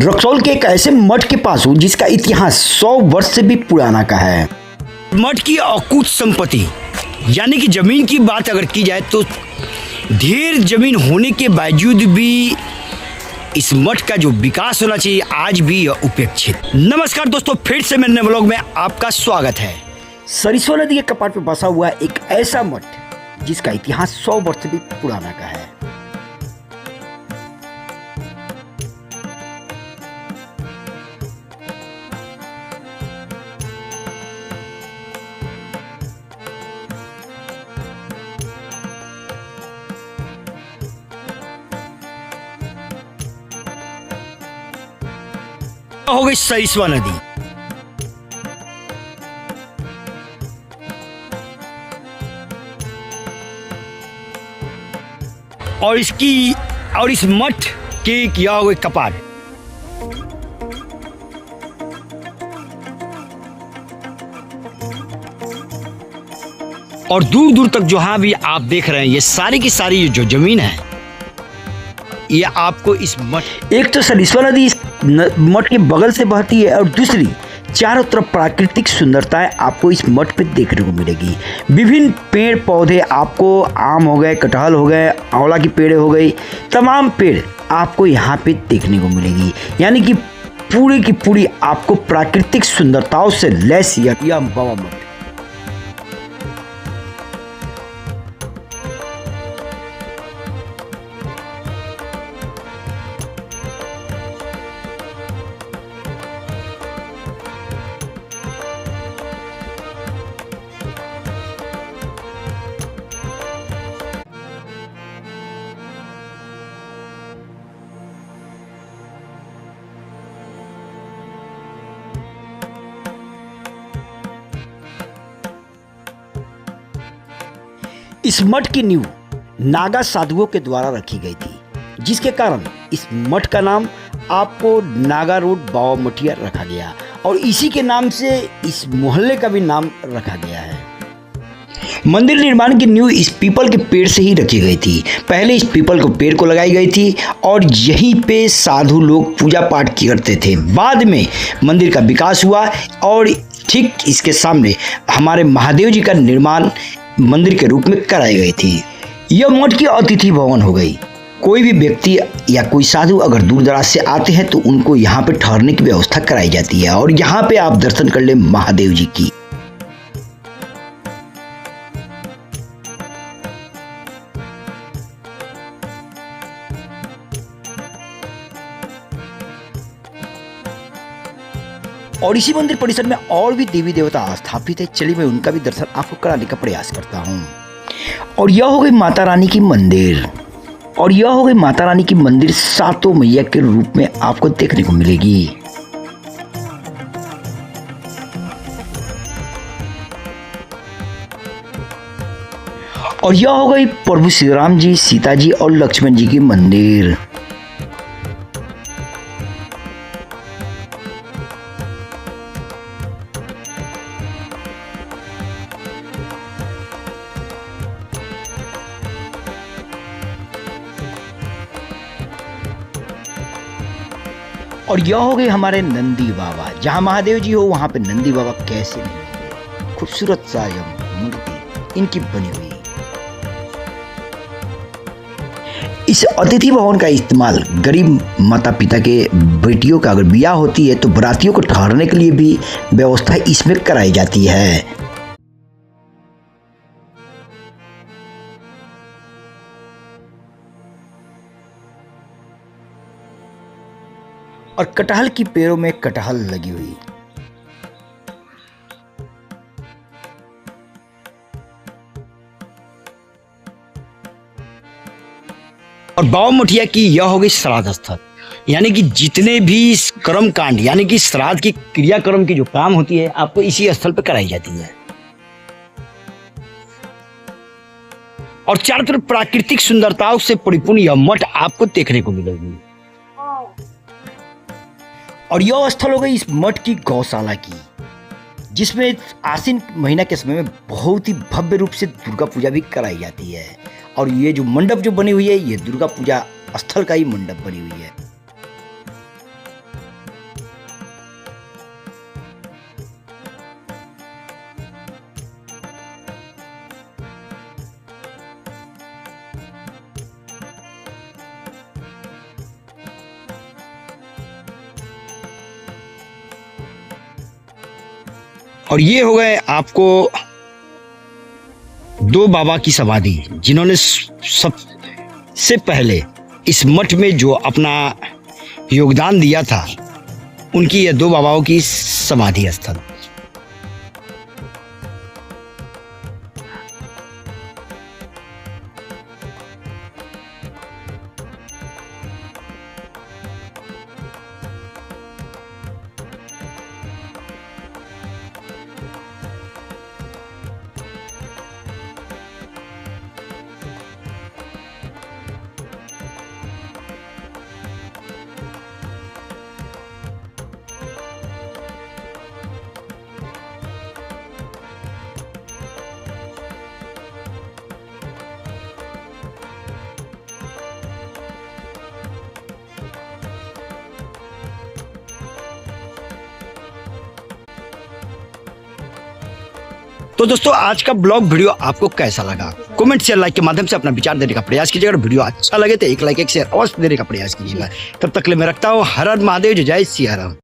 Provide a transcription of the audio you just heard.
रक्सौल के एक ऐसे मठ के पास हूँ जिसका इतिहास 100 वर्ष से भी पुराना का है। मठ की अकुत संपत्ति यानी कि जमीन की बात अगर की जाए तो ढेर जमीन होने के बावजूद भी इस मठ का जो विकास होना चाहिए आज भी उपेक्षित। नमस्कार दोस्तों, फिर से मेरे नए व्लॉग में आपका स्वागत है। सरिस्वा नदी के कपाट पे बसा हुआ एक ऐसा मठ जिसका इतिहास 100 वर्ष से भी पुराना का है। हो गई सरिस्वा नदी। और इस मठ के किया हुए कपाट और दूर दूर तक जहां भी आप देख रहे हैं ये सारी की सारी जो जमीन है ये आपको इस मठ, एक तो सरिस्वा नदी इस मठ के बगल से बहती है और दूसरी चारों तरफ प्राकृतिक सुंदरताएं आपको इस मठ पे देखने को मिलेगी। विभिन्न पेड़ पौधे आपको, आम हो गए, कटहल हो गए, आंवला की पेड़ हो गई, तमाम पेड़ आपको यहाँ पे देखने को मिलेगी। यानी कि पूरी की पूरी आपको प्राकृतिक सुंदरताओं से लैस यह बाबा मठ। इस मठ की नींव नागा साधुओं के द्वारा रखी गई थी, जिसके कारण इस मठ का नाम आपको नागा रोड बाबा मठिया रखा गया और इसी के नाम से इस मोहल्ले का भी नाम रखा गया है। मंदिर निर्माण की नींव इस पीपल के पेड़ से ही रखी गई थी। पहले इस पीपल को पेड़ को लगाई गई थी और यहीं पे साधु लोग पूजा पाठ करते थे। बाद में मंदिर का विकास हुआ और ठीक इसके सामने हमारे महादेव जी का निर्माण मंदिर के रूप में कराई गई थी। यह मठ की अतिथि भवन हो गई। कोई भी व्यक्ति या कोई साधु अगर दूर दराज से आते हैं तो उनको यहाँ पे ठहरने की व्यवस्था कराई जाती है और यहाँ पे आप दर्शन कर ले महादेव जी की। और इसी मंदिर परिसर में और भी देवी देवता स्थापित है। चलिए मैं उनका भी दर्शन आपको कराने का प्रयास करता हूँ। और यह हो गई माता रानी की मंदिर, और यह हो गई माता रानी की मंदिर सातों मैया के रूप में आपको देखने को मिलेगी। और यह हो गई प्रभु श्री राम जी, सीता जी और लक्ष्मण जी की मंदिर। और यह हो गए हमारे नंदी बाबा। जहां महादेव जी हो वहां पे नंदी बाबा कैसे नहीं होंगे। खूबसूरत सा यह मूर्ति इनकी बनी हुई। इस अतिथि भवन का इस्तेमाल गरीब माता पिता के बेटियों का अगर ब्याह होती है तो बरातियों को ठहरने के लिए भी व्यवस्था इसमें कराई जाती है। और कटहल की पेड़ों में कटहल लगी हुई। और बाबा मठिया की यह हो गई श्राद्ध स्थल। यानी कि जितने भी कर्म कांड यानी कि श्राद्ध की क्रियाक्रम की जो काम होती है आपको इसी स्थल पर कराई जाती है। और चारों तरफ प्राकृतिक सुंदरताओं से परिपूर्ण यह मठ आपको देखने को मिलेगी। और यह स्थल हो गई इस मठ की गौशाला की, जिसमें आश्विन महीना के समय में बहुत ही भव्य रूप से दुर्गा पूजा भी कराई जाती है। और ये जो मंडप जो बनी हुई है ये दुर्गा पूजा स्थल का ही मंडप बनी हुई है। और ये हो गए आपको दो बाबा की समाधि, जिन्होंने सबसे पहले इस मठ में जो अपना योगदान दिया था, उनकी ये दो बाबाओं की समाधि स्थल। तो दोस्तों, आज का ब्लॉग वीडियो आपको कैसा लगा? कमेंट शेयर लाइक के माध्यम से अपना विचार देने का प्रयास कीजिएगा। वीडियो अच्छा लगे तो एक लाइक एक शेयर अवश्य देने का प्रयास कीजिएगा। तब तक के लिए मैं रखता हूँ। हर हर महादेव, जय सिया राम।